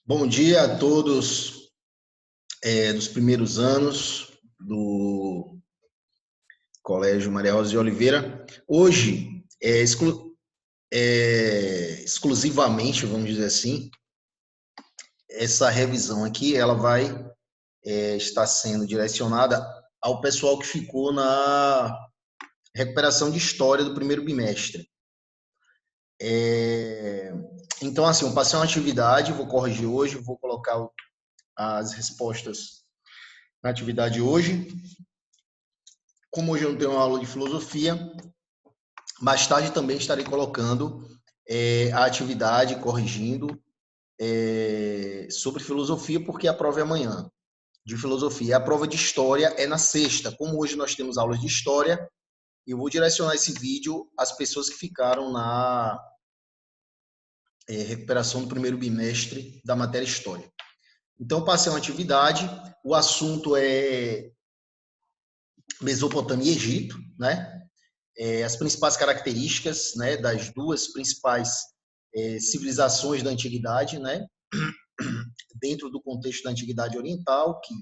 Bom dia a todos dos primeiros anos do Colégio Maria Rosa de Oliveira. Hoje, exclusivamente, vamos dizer assim, essa revisão aqui, ela vai estar sendo direcionada ao pessoal que ficou na recuperação de história do primeiro bimestre. Então, assim, eu passei uma atividade, vou corrigir hoje, vou colocar as respostas na atividade hoje. Como hoje eu não tenho uma aula de filosofia, mais tarde também estarei colocando a atividade, corrigindo sobre filosofia, porque a prova é amanhã, de filosofia. A prova de história é na sexta. Como hoje nós temos aulas de história, eu vou direcionar esse vídeo às pessoas que ficaram na recuperação do primeiro bimestre da matéria História. Então, passei uma atividade, o assunto é Mesopotâmia e Egito, né? As principais características, né, das duas principais civilizações da antiguidade, né, dentro do contexto da antiguidade oriental, que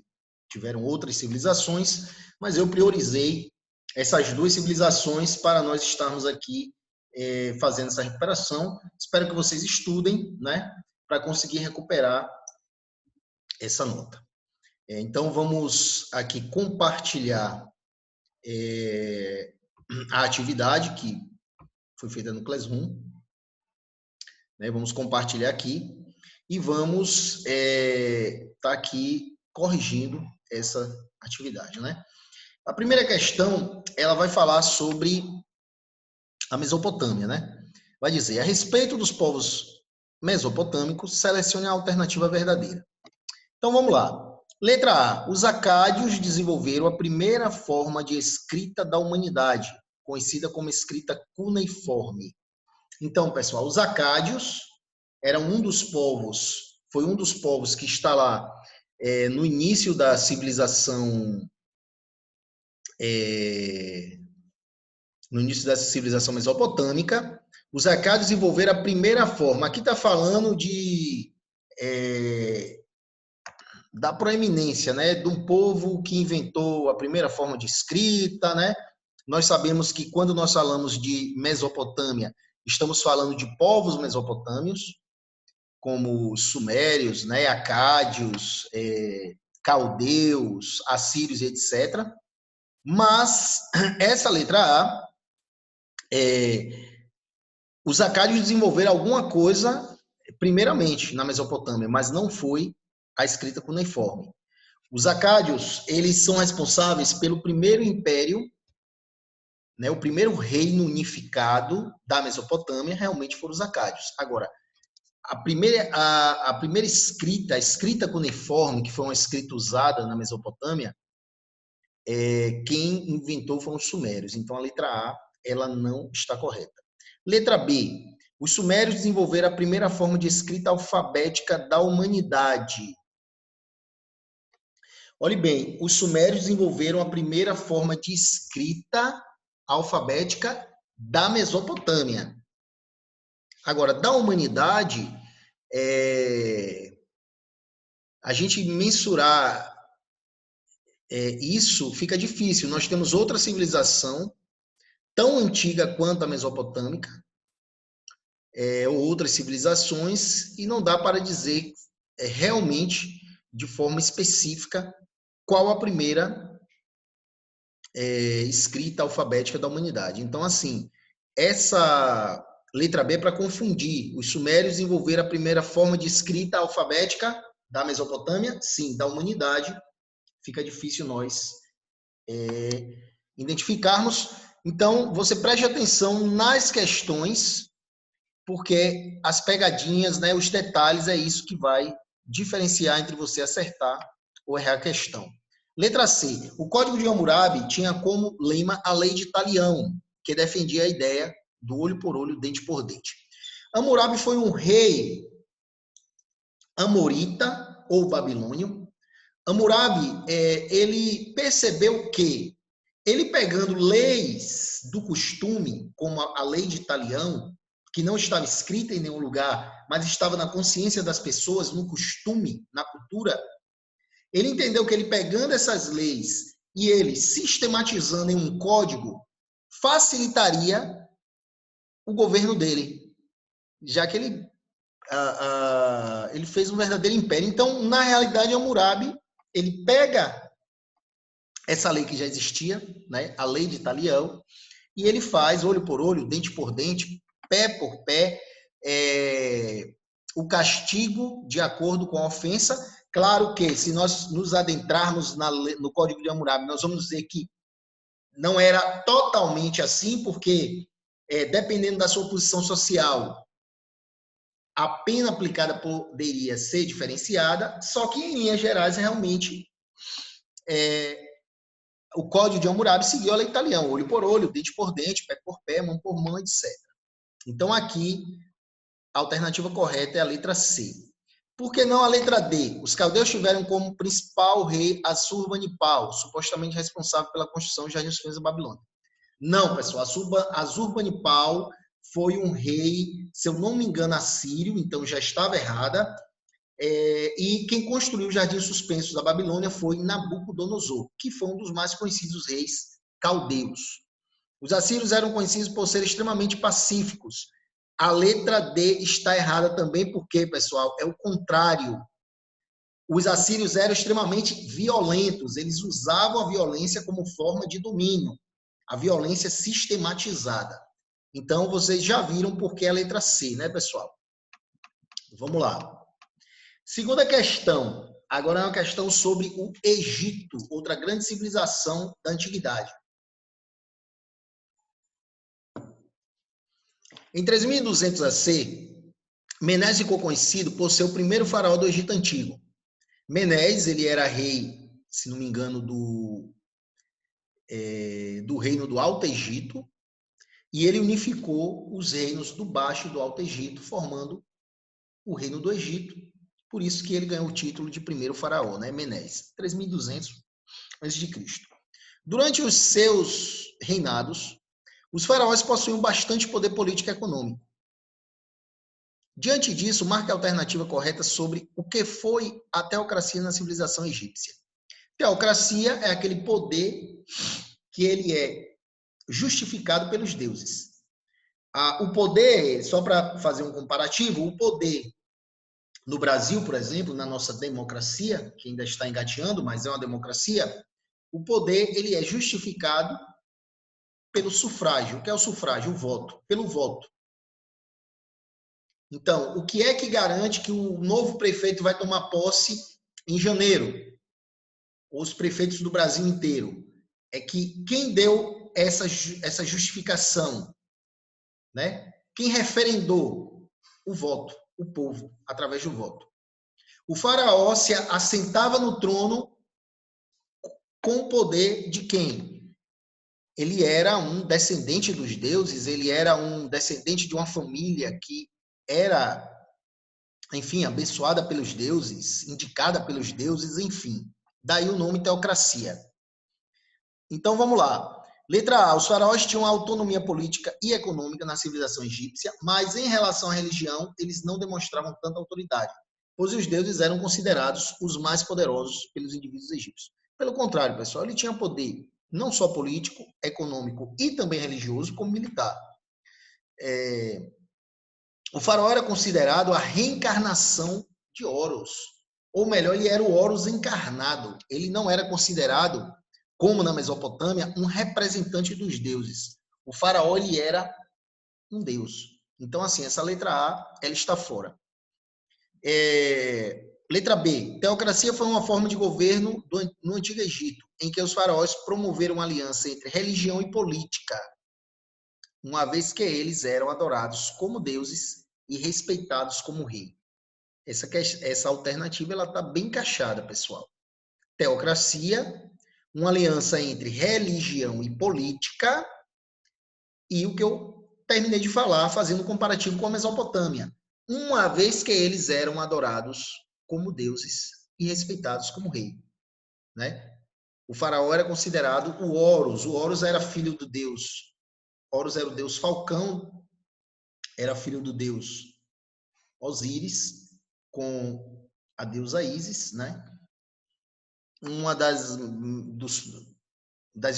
tiveram outras civilizações, mas eu priorizei essas duas civilizações para nós estarmos aqui fazendo essa recuperação. Espero que vocês estudem, né, para conseguir recuperar essa nota. Então, vamos aqui compartilhar a atividade que foi feita no Classroom. Vamos compartilhar aqui e vamos tá aqui corrigindo essa atividade, né? A primeira questão, ela vai falar sobre a Mesopotâmia, né? Vai dizer, a respeito dos povos mesopotâmicos, selecione a alternativa verdadeira. Então, vamos lá. Letra A. Os acádios desenvolveram a primeira forma de escrita da humanidade, conhecida como escrita cuneiforme. Então, pessoal, os acádios eram foi um dos povos que está lá no início da civilização, mesopotâmica. Os acádios desenvolveram a primeira forma. Aqui está falando da proeminência, né, de um povo que inventou a primeira forma de escrita, né? Nós sabemos que quando nós falamos de Mesopotâmia, estamos falando de povos mesopotâmios, como sumérios, né, acádios, caldeus, assírios, etc. Mas essa letra A, os acádios desenvolveram alguma coisa, primeiramente, na Mesopotâmia, mas não foi a escrita cuneiforme. Os acádios, eles são responsáveis pelo primeiro império, né, o primeiro reino unificado da Mesopotâmia, realmente foram os acádios. Agora, a primeira escrita, a escrita cuneiforme, que foi uma escrita usada na Mesopotâmia, quem inventou foram os sumérios. Então, a letra A, ela não está correta. Letra B. Os sumérios desenvolveram a primeira forma de escrita alfabética da humanidade. Olhe bem, os sumérios desenvolveram a primeira forma de escrita alfabética da Mesopotâmia. Agora, da humanidade, a gente mensurar isso fica difícil. Nós temos outra civilização tão antiga quanto a mesopotâmica, ou outras civilizações, e não dá para dizer realmente, de forma específica, qual a primeira escrita alfabética da humanidade. Então, assim, essa letra B é para confundir. Os sumérios desenvolveram a primeira forma de escrita alfabética da Mesopotâmia? Sim. Da humanidade, fica difícil nós identificarmos. Então, você preste atenção nas questões, porque as pegadinhas, né, os detalhes, é isso que vai diferenciar entre você acertar ou errar a questão. Letra C. O Código de Hammurabi tinha como lema a Lei de Talião, que defendia a ideia do olho por olho, dente por dente. Hammurabi foi um rei amorita ou babilônio. Hammurabi, ele percebeu que ele pegando leis do costume, como a Lei de Talião, que não estava escrita em nenhum lugar, mas estava na consciência das pessoas, no costume, na cultura, ele entendeu que ele pegando essas leis e ele sistematizando em um código, facilitaria o governo dele, já que ele fez um verdadeiro império. Então, na realidade, Hammurabi, ele pega essa lei que já existia, né, a lei de Talião, e ele faz olho por olho, dente por dente, pé por pé, o castigo de acordo com a ofensa. Claro que, se nós nos adentrarmos no Código de Hammurabi, nós vamos dizer que não era totalmente assim, porque, dependendo da sua posição social, a pena aplicada poderia ser diferenciada, só que, em linhas gerais, realmente, o Código de Hammurabi seguiu a lei italiana, olho por olho, dente por dente, pé por pé, mão por mão, etc. Então, aqui, a alternativa correta é a letra C. Por que não a letra D? Os caldeus tiveram como principal rei Assurbanipal, supostamente responsável pela construção dos jardins da Babilônia. Não, pessoal, Assurbanipal foi um rei, se eu não me engano, assírio, então já estava errada. E quem construiu os jardins suspensos da Babilônia foi Nabucodonosor, que foi um dos mais conhecidos reis caldeus. Os assírios eram conhecidos por serem extremamente pacíficos. A letra D está errada também, porque, pessoal, é o contrário. Os assírios eram extremamente violentos, eles usavam a violência como forma de domínio, a violência sistematizada. Então, vocês já viram por que a letra C, né, pessoal? Vamos lá. Segunda questão, agora é uma questão sobre o Egito, outra grande civilização da antiguidade. Em 3200 AC, Menes ficou conhecido por ser o primeiro faraó do Egito Antigo. Menes, ele era rei, se não me engano, do reino do Alto Egito, e ele unificou os reinos do Baixo e do Alto Egito, formando o reino do Egito. Por isso que ele ganhou o título de primeiro faraó, né? Menes, 3200 a.C. Durante os seus reinados, os faraós possuíam bastante poder político e econômico. Diante disso, marque a alternativa correta sobre o que foi a teocracia na civilização egípcia. Teocracia é aquele poder que ele é justificado pelos deuses. O poder, só para fazer um comparativo, o poder no Brasil, por exemplo, na nossa democracia, que ainda está engateando, mas é uma democracia, o poder ele é justificado pelo sufrágio. O que é o sufrágio? O voto. Pelo voto. Então, o que é que garante que o novo prefeito vai tomar posse em janeiro? Os prefeitos do Brasil inteiro. É que quem deu essa justificação, né? Quem referendou? O voto, o povo, através do voto. O faraó se assentava no trono com o poder de quem? Ele era um descendente dos deuses, ele era um descendente de uma família que era, enfim, abençoada pelos deuses, indicada pelos deuses, enfim. Daí o nome teocracia. Então, vamos lá. Letra A. Os faraós tinham autonomia política e econômica na civilização egípcia, mas em relação à religião, eles não demonstravam tanta autoridade, pois os deuses eram considerados os mais poderosos pelos indivíduos egípcios. Pelo contrário, pessoal, ele tinha poder não só político, econômico e também religioso, como militar. O faraó era considerado a reencarnação de Horus, ou melhor, ele era o Horus encarnado. Ele não era considerado, como na Mesopotâmia, um representante dos deuses. O faraó ele era um deus. Então, assim, essa letra A, ela está fora. Letra B. Teocracia foi uma forma de governo no Antigo Egito, em que os faraós promoveram uma aliança entre religião e política, uma vez que eles eram adorados como deuses e respeitados como rei. Essa alternativa ela está bem encaixada, pessoal. Teocracia, uma aliança entre religião e política, e o que eu terminei de falar, fazendo um comparativo com a Mesopotâmia, uma vez que eles eram adorados como deuses e respeitados como rei, né? O faraó era considerado o Horus era filho do deus, Horus era o deus falcão era filho do deus Osíris com a deusa Ísis, né? Uma das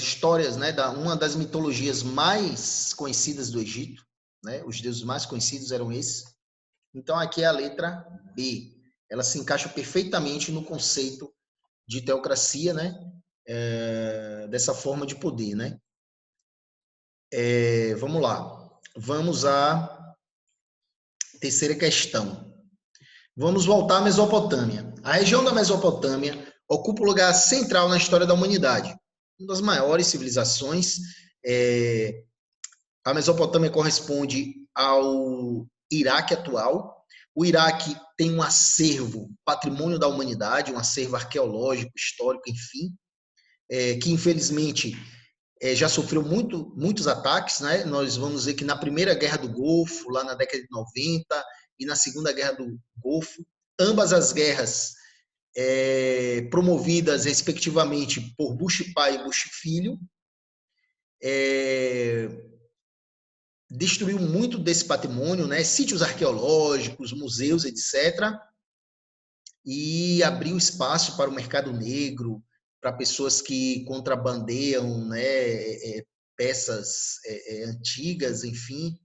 histórias, né? Uma das mitologias mais conhecidas do Egito, né? Os deuses mais conhecidos eram esses. Então, aqui é a letra B. Ela se encaixa perfeitamente no conceito de teocracia, né? Dessa forma de poder, né? Vamos lá. Vamos à terceira questão. Vamos voltar à Mesopotâmia. A região da Mesopotâmia ocupa o lugar central na história da humanidade. Uma das maiores civilizações. A Mesopotâmia corresponde ao Iraque atual. O Iraque tem um acervo, patrimônio da humanidade, um acervo arqueológico, histórico, enfim, que infelizmente já sofreu muitos ataques, né? Nós vamos ver que na primeira Guerra do Golfo, lá na década de 90, e na segunda Guerra do Golfo, ambas as guerras promovidas respectivamente por Bush pai e Bush filho, destruiu muito desse patrimônio, né? Sítios arqueológicos, museus, etc., e abriu espaço para o mercado negro, para pessoas que contrabandeiam, né, peças antigas, enfim,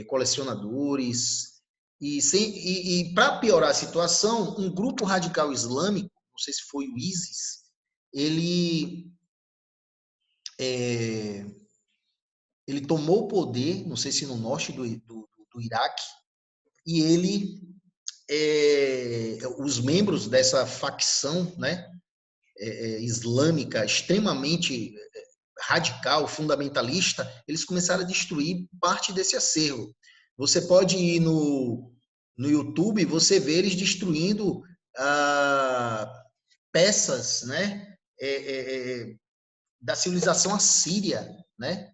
colecionadores. E para piorar a situação, um grupo radical islâmico, não sei se foi o ISIS, ele ele tomou o poder, não sei se no norte do Iraque, e ele, os membros dessa facção, né, islâmica extremamente radical, fundamentalista, eles começaram a destruir parte desse acervo. Você pode ir no YouTube, você vê eles destruindo peças, né, da civilização assíria, né,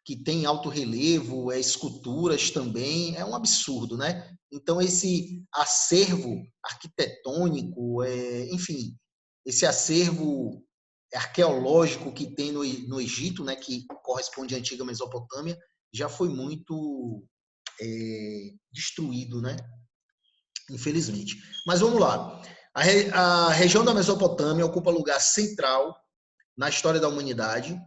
que tem alto relevo, esculturas também, é um absurdo, né? Então, esse acervo arquitetônico, enfim, esse acervo arqueológico que tem no Egito, né, que corresponde à antiga Mesopotâmia, já foi muito destruído, né? Infelizmente. Mas vamos lá. A região da Mesopotâmia ocupa lugar central na história da humanidade.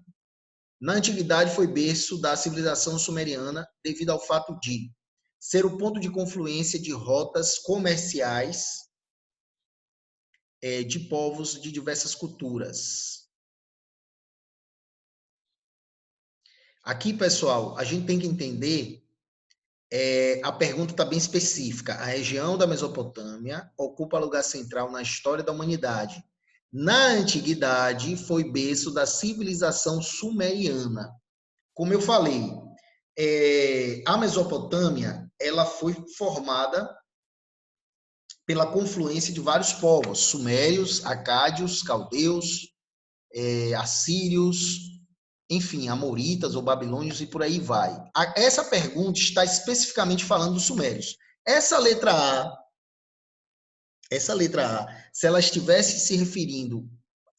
Na antiguidade foi berço da civilização sumeriana devido ao fato de ser o ponto de confluência de rotas comerciais de povos de diversas culturas. Aqui, pessoal, a gente tem que entender, a pergunta está bem específica. A região da Mesopotâmia ocupa lugar central na história da humanidade. Na antiguidade, foi berço da civilização sumeriana. Como eu falei, a Mesopotâmia ela foi formada pela confluência de vários povos, sumérios, acádios, caldeus, assírios, enfim, amoritas ou babilônios e por aí vai. Essa pergunta está especificamente falando dos sumérios. Essa letra A, se ela estivesse se referindo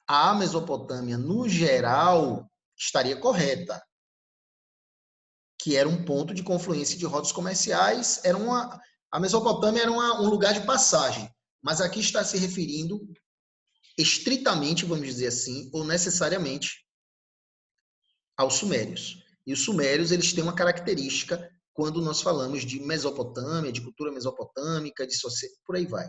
à Mesopotâmia no geral, estaria correta, que era um ponto de confluência de rotas comerciais, a Mesopotâmia era um lugar de passagem, mas aqui está se referindo estritamente, vamos dizer assim, ou necessariamente aos sumérios. E os sumérios, eles têm uma característica quando nós falamos de Mesopotâmia, de cultura mesopotâmica, de sociedade, por aí vai.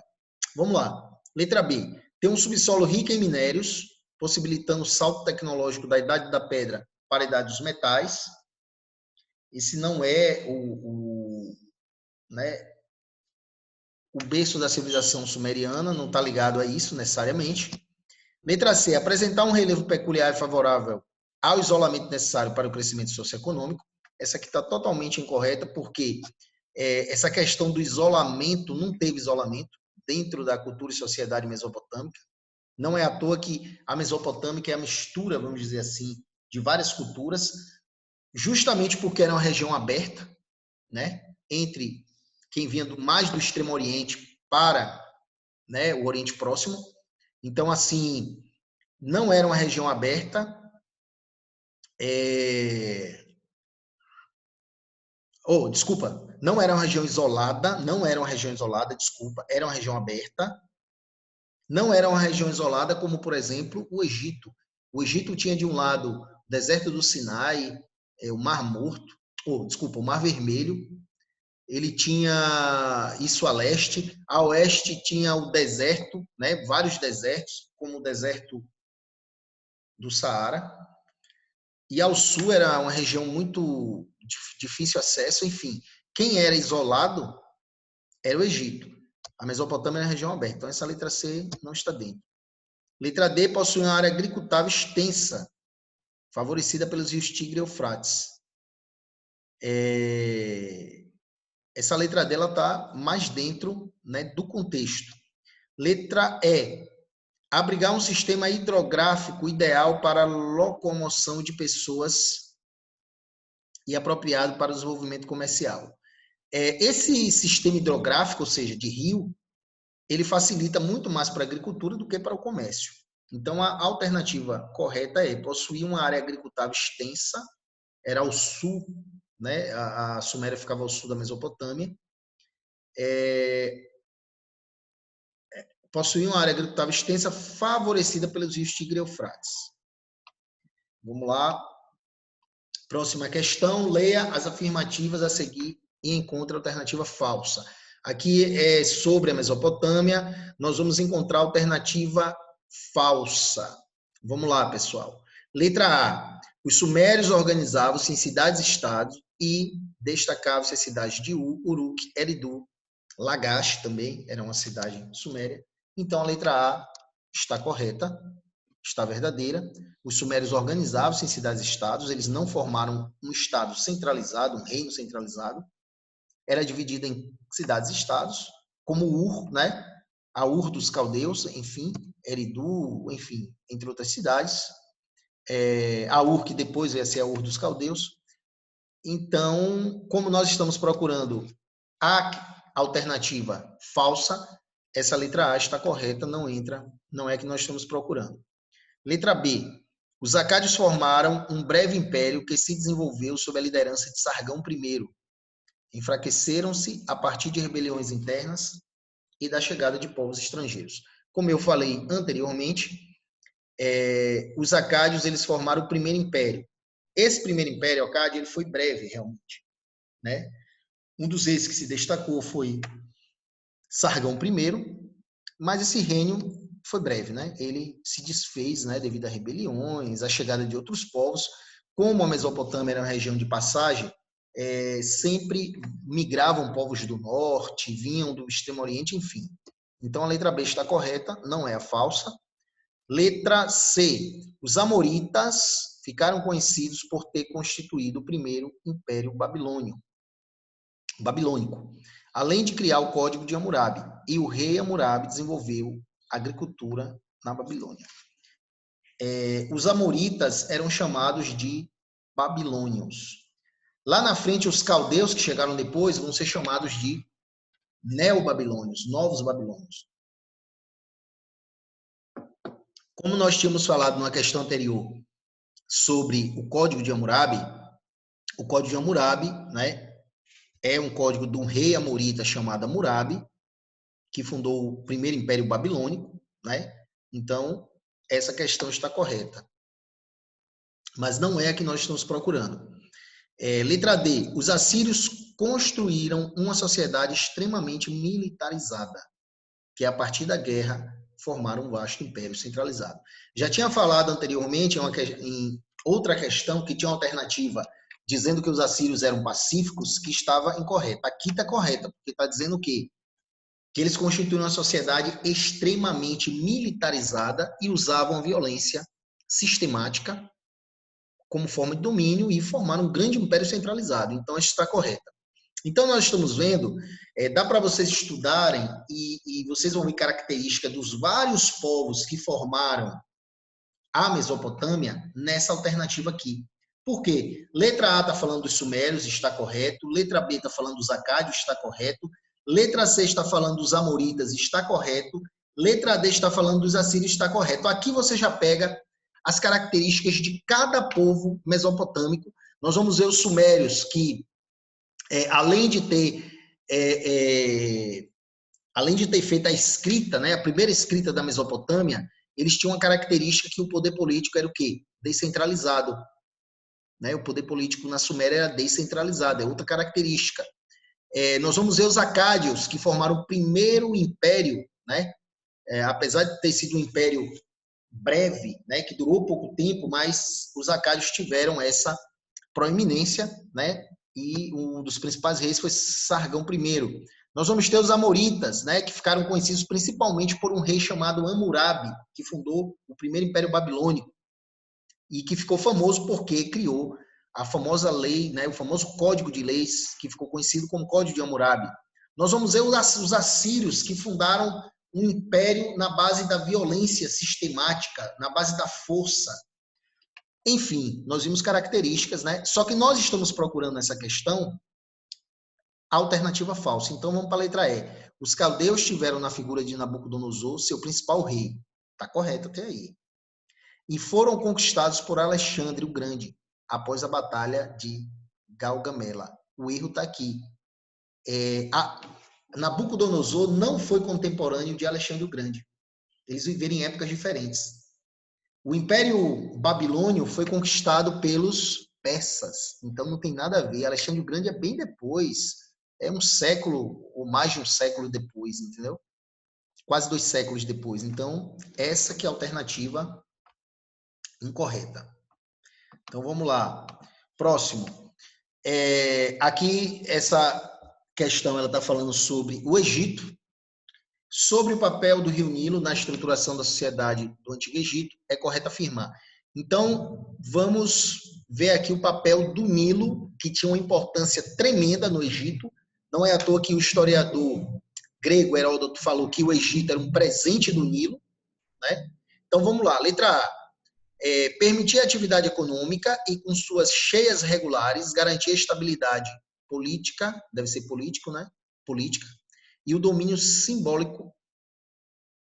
Vamos lá. Letra B. Tem um subsolo rico em minérios, possibilitando o salto tecnológico da idade da pedra para a idade dos metais. Esse não é né, o berço da civilização sumeriana, não está ligado a isso necessariamente. Letra C. Apresentar um relevo peculiar e favorável ao isolamento necessário para o crescimento socioeconômico. Essa aqui está totalmente incorreta, porque essa questão do isolamento, não teve isolamento dentro da cultura e sociedade mesopotâmica. Não é à toa que a mesopotâmica é a mistura, vamos dizer assim, de várias culturas, justamente porque era uma região aberta, né, entre quem vinha mais do Extremo Oriente para, né, o Oriente Próximo. Então, assim, não era uma região aberta. Oh, desculpa, não era uma região isolada, não era uma região isolada, desculpa, era uma região aberta. Não era uma região isolada como, por exemplo, o Egito. O Egito tinha de um lado o deserto do Sinai, o Mar Morto, desculpa, o Mar Vermelho. Ele tinha isso a leste. A oeste tinha o deserto, né? Vários desertos, como o deserto do Saara. E ao sul era uma região muito difícil acesso. Enfim, quem era isolado era o Egito. A Mesopotâmia era a região aberta. Então, essa letra C não está dentro. Letra D, possui uma área agricultável extensa, favorecida pelos rios Tigre e Eufrates. Essa letra dela está mais dentro, né, do contexto. Letra E, abrigar um sistema hidrográfico ideal para a locomoção de pessoas e apropriado para o desenvolvimento comercial. Esse sistema hidrográfico, ou seja, de rio, ele facilita muito mais para a agricultura do que para o comércio. Então, a alternativa correta é possuir uma área agricultável extensa, era ao sul, né? A Suméria ficava ao sul da Mesopotâmia. Possuía uma área agricultável extensa, favorecida pelos rios Tigre e Eufrates. Vamos lá. Próxima questão. Leia as afirmativas a seguir e encontre a alternativa falsa. Aqui é sobre a Mesopotâmia. Nós vamos encontrar a alternativa falsa. Vamos lá, pessoal. Letra A. Os sumérios organizavam-se em cidades-estados e destacavam-se as cidades de Uruk, Eridu, Lagash também era uma cidade suméria. Então, a letra A está correta, está verdadeira. Os sumérios organizavam-se em cidades-estados, eles não formaram um estado centralizado, um reino centralizado. Era dividida em cidades-estados, como Ur, né? A Ur dos caldeus, enfim, Eridu, enfim, entre outras cidades. A Ur, que depois veio a ser a Ur dos caldeus. Então, como nós estamos procurando a alternativa falsa, essa letra A está correta, não entra, não é que nós estamos procurando. Letra B. Os acádios formaram um breve império que se desenvolveu sob a liderança de Sargão I. Enfraqueceram-se a partir de rebeliões internas e da chegada de povos estrangeiros. Como eu falei anteriormente, os acádios eles formaram o primeiro império. Esse primeiro império acádio ele foi breve, realmente, né? Um dos reis que se destacou foi Sargão I, mas esse reino foi breve, né? Ele se desfez, né, devido a rebeliões, a chegada de outros povos. Como a Mesopotâmia era uma região de passagem, sempre migravam povos do norte, vinham do Extremo Oriente, enfim. Então a letra B está correta, não é a falsa. Letra C. Os amoritas ficaram conhecidos por ter constituído o primeiro império babilônico, além de criar o Código de Hammurabi. E o rei Hammurabi desenvolveu a agricultura na Babilônia. Os amoritas eram chamados de babilônios. Lá na frente, os caldeus que chegaram depois vão ser chamados de neobabilônios, novos babilônios. Como nós tínhamos falado numa questão anterior sobre o Código de Hammurabi, o Código de Hammurabi, né, é um código de um rei amorita chamado Hammurabi, que fundou o primeiro império babilônico, né? Então, essa questão está correta. Mas não é a que nós estamos procurando. Letra D. Os assírios construíram uma sociedade extremamente militarizada, que a partir da guerra formaram um vasto império centralizado. Já tinha falado anteriormente em outra questão que tinha uma alternativa dizendo que os assírios eram pacíficos, que estava incorreta. Aqui está correta, porque está dizendo o quê? Que eles constituíram uma sociedade extremamente militarizada e usavam a violência sistemática como forma de domínio e formaram um grande império centralizado. Então, isso está correta. Então, nós estamos vendo, dá para vocês estudarem e vocês vão ver características dos vários povos que formaram a Mesopotâmia nessa alternativa aqui. Por quê? Letra A está falando dos sumérios, está correto. Letra B está falando dos acádios, está correto. Letra C está falando dos amoritas, está correto. Letra D está falando dos assírios, está correto. Aqui você já pega as características de cada povo mesopotâmico. Nós vamos ver os sumérios, que além de ter feito a escrita, né, a primeira escrita da Mesopotâmia, eles tinham uma característica que o poder político era o quê? Descentralizado. Né? O poder político na Suméria era descentralizado, é outra característica. Nós vamos ver os acádios, que formaram o primeiro império, né? Apesar de ter sido um império breve, né, que durou pouco tempo, mas os acádios tiveram essa proeminência, né? E um dos principais reis foi Sargão I. Nós vamos ter os amoritas, né, que ficaram conhecidos principalmente por um rei chamado Hammurabi, que fundou o primeiro império babilônico e que ficou famoso porque criou a famosa lei, né, o famoso código de leis, que ficou conhecido como Código de Hammurabi. Nós vamos ver os assírios, que fundaram um império na base da violência sistemática, na base da força. Enfim, nós vimos características, né? Só que nós estamos procurando nessa questão a alternativa falsa. Então vamos para a letra E. Os caldeus tiveram na figura de Nabucodonosor seu principal rei. Está correto até aí. E foram conquistados por Alexandre o Grande, após a batalha de Gaugamela. O erro está aqui. Nabucodonosor não foi contemporâneo de Alexandre o Grande. Eles viveram em épocas diferentes. O Império Babilônio foi conquistado pelos persas, então não tem nada a ver. Alexandre o Grande é bem depois, é um século ou mais de um século depois, entendeu? Quase 2 séculos depois. Então, essa que é a alternativa incorreta. Então, vamos lá. Próximo. Aqui, essa questão ela está falando sobre o Egito, sobre o papel do Rio Nilo na estruturação da sociedade do Antigo Egito. É correto afirmar. Então, vamos ver aqui o papel do Nilo, que tinha uma importância tremenda no Egito. Não é à toa que o historiador grego Heródoto falou que o Egito era um presente do Nilo, né? Então, vamos lá. Letra A. Permitir a atividade econômica e, com suas cheias regulares, garantir a estabilidade política, deve ser político, né? Política, e o domínio simbólico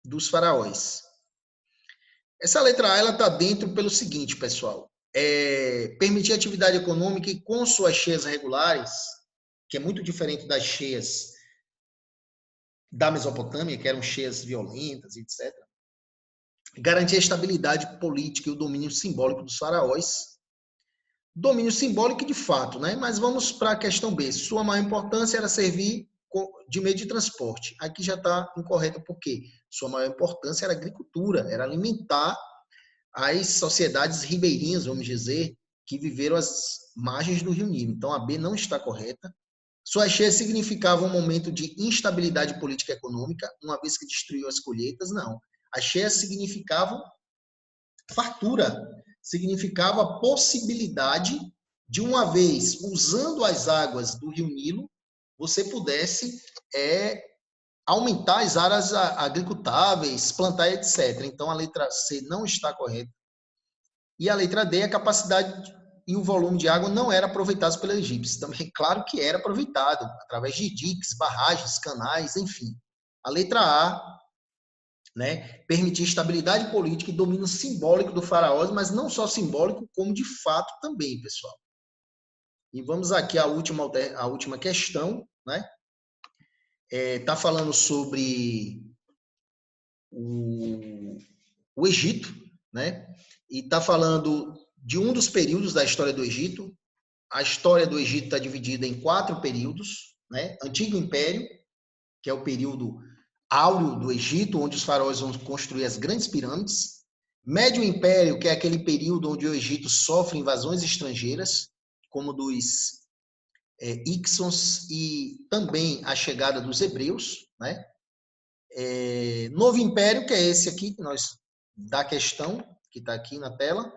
dos faraós. Essa letra A está dentro pelo seguinte, pessoal. Permitir a atividade econômica e, com suas cheias regulares, que é muito diferente das cheias da Mesopotâmia, que eram cheias violentas, etc. Garantir a estabilidade política e o domínio simbólico dos faraós. Domínio simbólico de fato, né? Mas vamos para a questão B. Sua maior importância era servir de meio de transporte. Aqui já está incorreto, porque sua maior importância era a agricultura, era alimentar as sociedades ribeirinhas, vamos dizer, que viveram às margens do Rio Nilo. Então, a B não está correta. Suas cheias significavam um momento de instabilidade política e econômica, uma vez que destruiu as colheitas, não. As cheias significavam fartura, significava a possibilidade de, uma vez usando as águas do Rio Nilo, você pudesse aumentar as áreas agricultáveis, plantar, etc. Então, a letra C não está correta. E a letra D, a capacidade e o volume de água não era aproveitados pelos egípcios. Também, claro que era aproveitado, através de diques, barragens, canais, enfim. A letra A, né, permitir estabilidade política e domínio simbólico do faraó, mas não só simbólico, como de fato também, pessoal. E vamos aqui à última questão, né? Tá falando sobre o Egito, né? E tá falando de um dos períodos da história do Egito. A história do Egito está dividida em 4 períodos, né? Antigo Império, que é o período áureo do Egito, onde os faraós vão construir as grandes pirâmides. Médio Império, que é aquele período onde o Egito sofre invasões estrangeiras, como dos Hicsos e também a chegada dos hebreus, né? Novo Império, que é esse aqui, da questão, que está aqui na tela,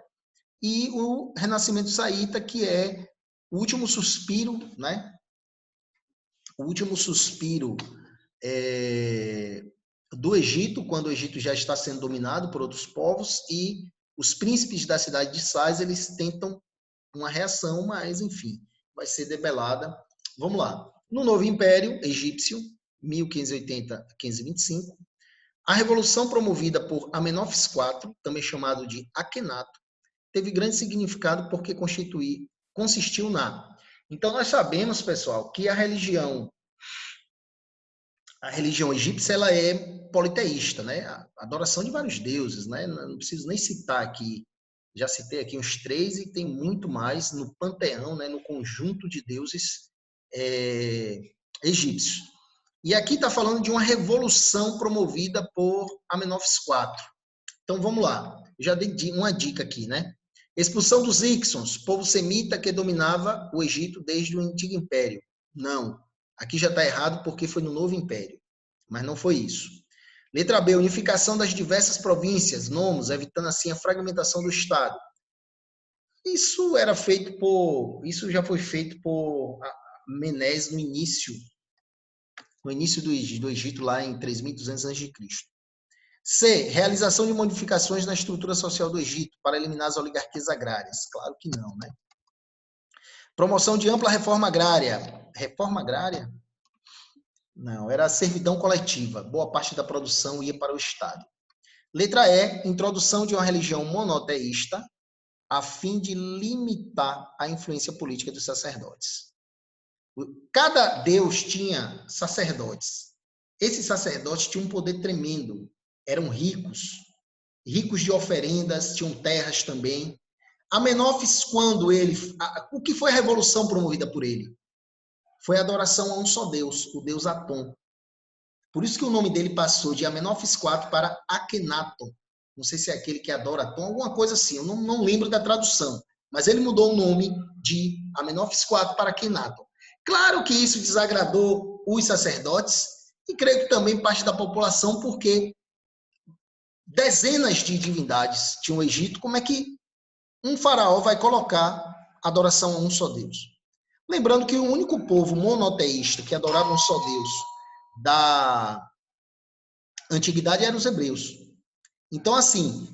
e o Renascimento Saíta, que é o último suspiro, né? O último suspiro do Egito, quando o Egito já está sendo dominado por outros povos, e os príncipes da cidade de Sais, eles tentam uma reação, mas, enfim, vai ser debelada. Vamos lá. No Novo Império Egípcio, 1580 a 1525, a revolução promovida por Amenófis IV, também chamado de Akhenato, teve grande significado porque consistiu na Então, nós sabemos, pessoal, que a religião egípcia, ela é politeísta, né? A adoração de vários deuses, né? Não preciso nem citar aqui, já citei aqui uns 3 e tem muito mais no panteão, né? No conjunto de deuses egípcios. E aqui está falando de uma revolução promovida por Amenófis IV. Então, vamos lá. Já dei uma dica aqui, né? Expulsão dos Íxons, povo semita que dominava o Egito desde o Antigo Império. Não. Aqui já está errado porque foi no Novo Império. Mas não foi isso. Letra B, unificação das diversas províncias, nomos, evitando assim a fragmentação do Estado. Isso já foi feito por Menés no início do Egito, lá em 3.200 a.C. C. Realização de modificações na estrutura social do Egito para eliminar as oligarquias agrárias. Claro que não, né? Promoção de ampla reforma agrária. Reforma agrária? Não, era a servidão coletiva. Boa parte da produção ia para o Estado. Letra E. Introdução de uma religião monoteísta a fim de limitar a influência política dos sacerdotes. Cada deus tinha sacerdotes. Esses sacerdotes tinham um poder tremendo. Eram ricos de oferendas, tinham terras também. Amenófis, o que foi a revolução promovida por ele? Foi a adoração a um só Deus, o Deus Atom. Por isso que o nome dele passou de Amenófis IV para Akhenaton. Não sei se é aquele que adora Atom, alguma coisa assim, eu não lembro da tradução. Mas ele mudou o nome de Amenófis IV para Akhenaton. Claro que isso desagradou os sacerdotes e creio que também parte da população, porque dezenas de divindades tinham o Egito, como é que um faraó vai colocar adoração a um só Deus? Lembrando que o único povo monoteísta que adorava um só Deus da antiguidade eram os hebreus. Então, assim,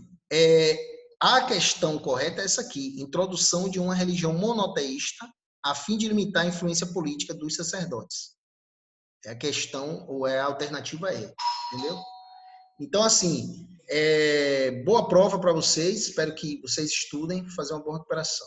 a questão correta é essa aqui, introdução de uma religião monoteísta a fim de limitar a influência política dos sacerdotes. É a questão, ou a alternativa entendeu? Então, assim, boa prova para vocês, espero que vocês estudem, fazer uma boa recuperação.